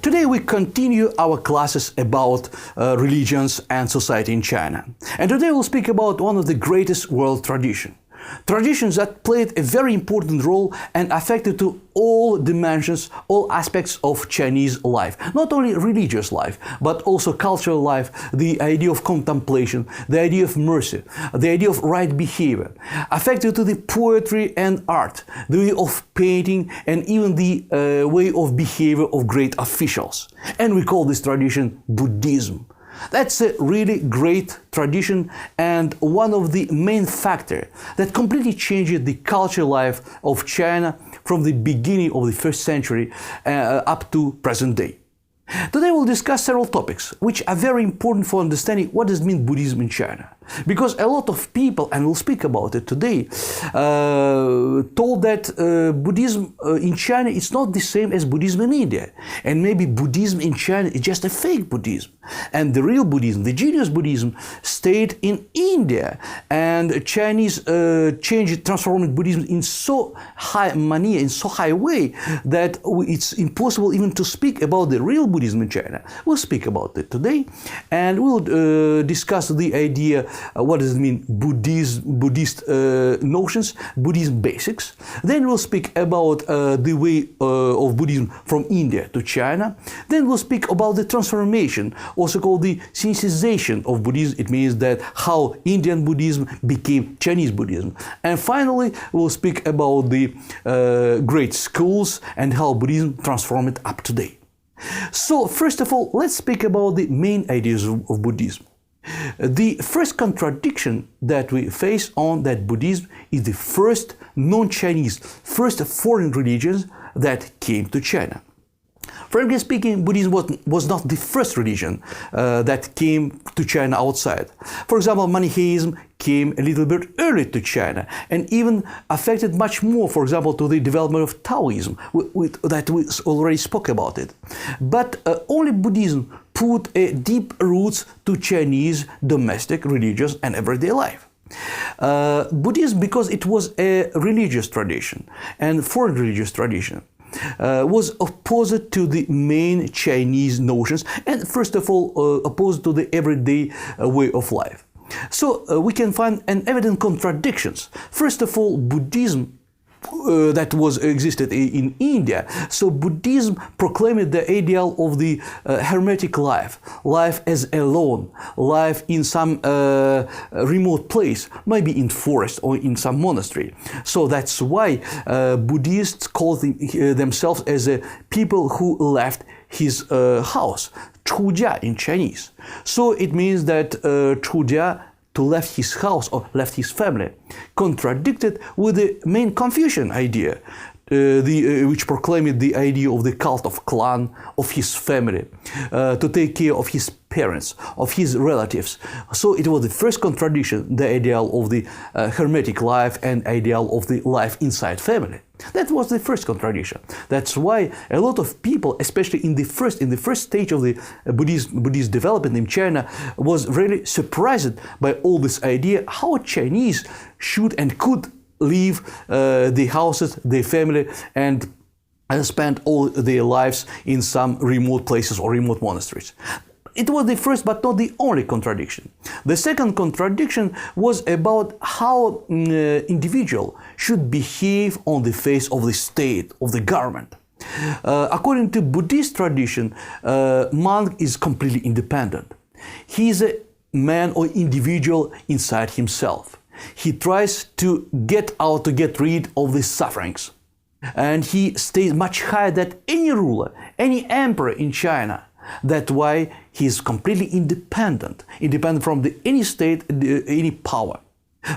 Today we continue our classes about religions and society in China. And today we'll speak about one of the greatest world traditions. Traditions that played a very important role and affected to all dimensions, all aspects of Chinese life. Not only religious life, but also cultural life, the idea of contemplation, the idea of mercy, the idea of right behavior. Affected to the poetry and art, the way of painting, and even the way of behavior of great officials. And we call this tradition Buddhism. That's a really great tradition and one of the main factors that completely changed the cultural life of China from the beginning of the first century up to present day. Today we'll discuss several topics which are very important for understanding what does mean Buddhism in China. Because a lot of people, and we'll speak about it today, told that Buddhism in China is not the same as Buddhism in India. And maybe Buddhism in China is just a fake Buddhism. And the real Buddhism, the genius Buddhism, stayed in India. And Chinese transformed Buddhism in so high manner, in so high way, that it's impossible even to speak about the real Buddhism in China. We'll speak about it today. And we'll discuss the idea what does it mean, Buddhist notions, Buddhism basics. Then we'll speak about the way of Buddhism from India to China. Then we'll speak about the transformation, also called the Sinicization of Buddhism. It means that how Indian Buddhism became Chinese Buddhism. And finally, we'll speak about the great schools and how Buddhism transformed up to date. So first of all, let's speak about the main ideas of Buddhism. The first contradiction that we face on that Buddhism is the first non-Chinese, first foreign religions that came to China. Frankly speaking, Buddhism was not the first religion that came to China outside. For example, Manichaeism came a little bit early to China and even affected much more, for example, to the development of Daoism, that we already spoke about it. But only Buddhism put deep roots to Chinese domestic, religious and everyday life. Buddhism, because it was a religious tradition and foreign religious tradition, was opposed to the main Chinese notions and first of all opposed to the everyday way of life. So we can find an evident contradictions. First of all, Buddhism that existed in India. So Buddhism proclaimed the ideal of the hermetic life, life as alone, life in some remote place, maybe in forest or in some monastery. So that's why Buddhists call themselves as a people who left his house, 出家 in Chinese. So it means that 出家, to left his house or left his family, contradicted with the main Confucian idea, which proclaimed the idea of the cult of clan, of his family, to take care of his parents, of his relatives. So it was the first contradiction, the ideal of the hermetic life and ideal of the life inside family. That was the first contradiction. That's why a lot of people, especially in the first stage of the Buddhist development in China, was really surprised by all this idea how Chinese should and could leave the houses, their family, and spend all their lives in some remote places or remote monasteries. It was the first but not the only contradiction. The second contradiction was about how individual should behave on the face of the state, of the government. According to Buddhist tradition, monk is completely independent. He is a man or individual inside himself. He tries to get out, to get rid of the sufferings. And he stays much higher than any ruler, any emperor in China. That's why he is completely independent from any state, any power.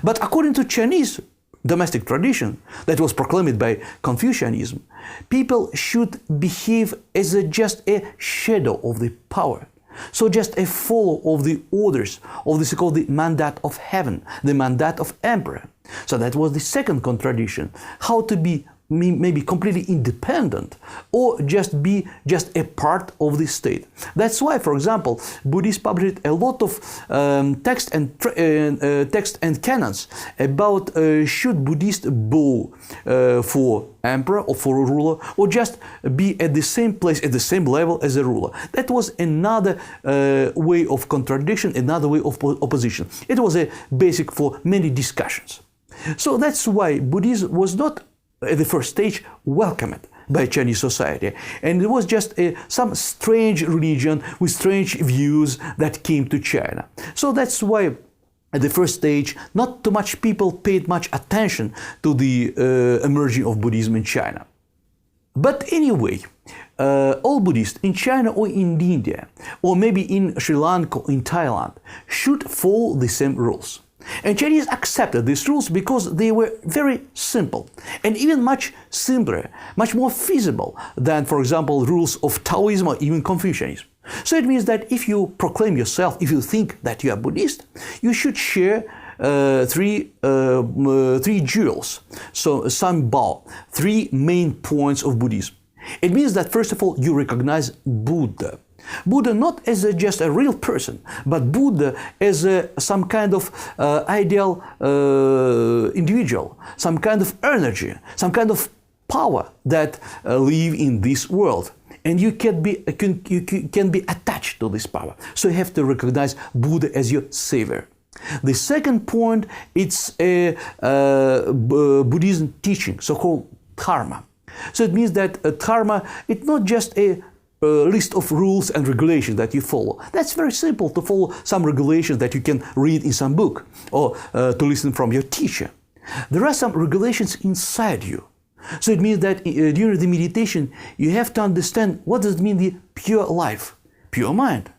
But according to Chinese domestic tradition that was proclaimed by Confucianism, people should behave as just a shadow of the power. So just a follow of the orders of the so-called the mandate of heaven, the mandate of emperor. So that was the second contradiction, how to be maybe completely independent or just be just a part of the state. That's why, for example, Buddhists published a lot of text and canons about should Buddhists bow for emperor or for a ruler, or just be at the same place, at the same level as a ruler. That was another way of contradiction, another way of opposition. It was a basic for many discussions. So that's why Buddhism was not at the first stage welcomed by Chinese society, and it was just some strange religion with strange views that came to China. So that's why at the first stage not too much people paid much attention to the emerging of Buddhism in China. But anyway, all Buddhists in China or in India, or maybe in Sri Lanka or in Thailand, should follow the same rules. And Chinese accepted these rules because they were very simple and even much simpler, much more feasible than, for example, rules of Daoism or even Confucianism. So it means that if you proclaim yourself, if you think that you are Buddhist, you should share three jewels, so Sanbao, three main points of Buddhism. It means that first of all you recognize Buddha. Buddha not as just a real person, but Buddha as some kind of ideal individual, some kind of energy, some kind of power that live in this world. And you can be attached to this power. So you have to recognize Buddha as your savior. The second point, it's a Buddhism teaching, so-called dharma. So it means that dharma, it's not just a list of rules and regulations that you follow. That's very simple to follow some regulations that you can read in some book or to listen from your teacher. There are some regulations inside you. So it means that during the meditation you have to understand what does it mean the pure life, pure mind.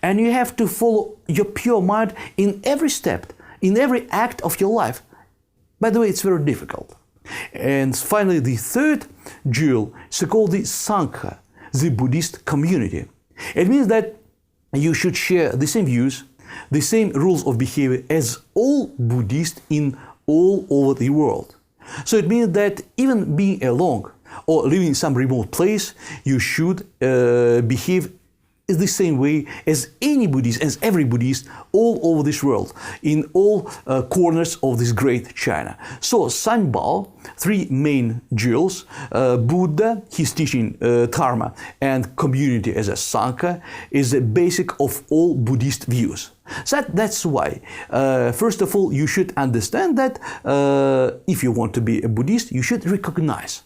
And you have to follow your pure mind in every step, in every act of your life. By the way, it's very difficult. And finally, the third jewel is called the Sangha, the Buddhist community. It means that you should share the same views, the same rules of behavior as all Buddhists in all over the world. So it means that even being alone or living in some remote place, you should behave the same way as any Buddhist, as every Buddhist all over this world, in all corners of this great China. So Sanbao, three main jewels, Buddha, his teaching dharma, and community as a Sangha, is the basic of all Buddhist views. So that's why, first of all, you should understand that if you want to be a Buddhist, you should recognize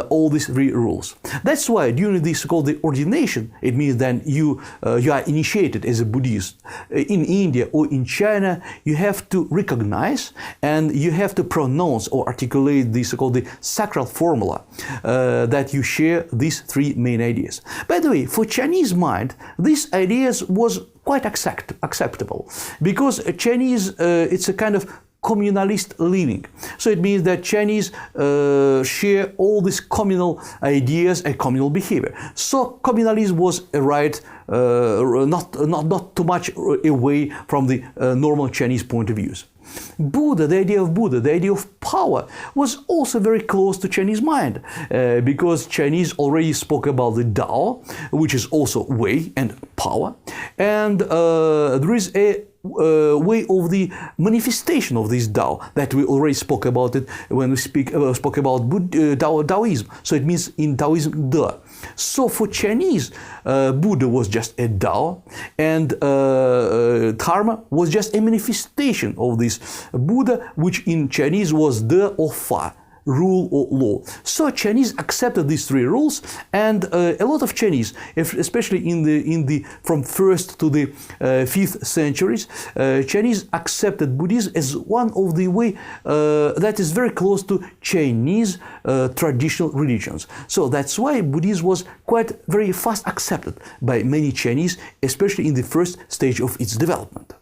all these three rules. That's why during this called the ordination, it means that you are initiated as a Buddhist. In India or in China, you have to recognize and you have to pronounce or articulate this called the sacral formula that you share these three main ideas. By the way, for Chinese mind, these ideas was quite acceptable, because Chinese, it's a kind of communalist living. So it means that Chinese share all these communal ideas and communal behavior. So communalism was a right, not too much away from the normal Chinese point of views. Buddha, the idea of power, was also very close to Chinese mind, because Chinese already spoke about the Tao, which is also way and power, and there is a way of the manifestation of this Tao that we already spoke about it when we spoke about Daoism. So it means in Daoism, the. So for Chinese, Buddha was just a Tao, and Dharma was just a manifestation of this Buddha, which in Chinese was the or fa, rule or law. So Chinese accepted these three rules, and a lot of Chinese, especially in the from 1st to the 5th centuries, Chinese accepted Buddhism as one of the way that is very close to Chinese traditional religions. So that's why Buddhism was quite very fast accepted by many Chinese, especially in the first stage of its development.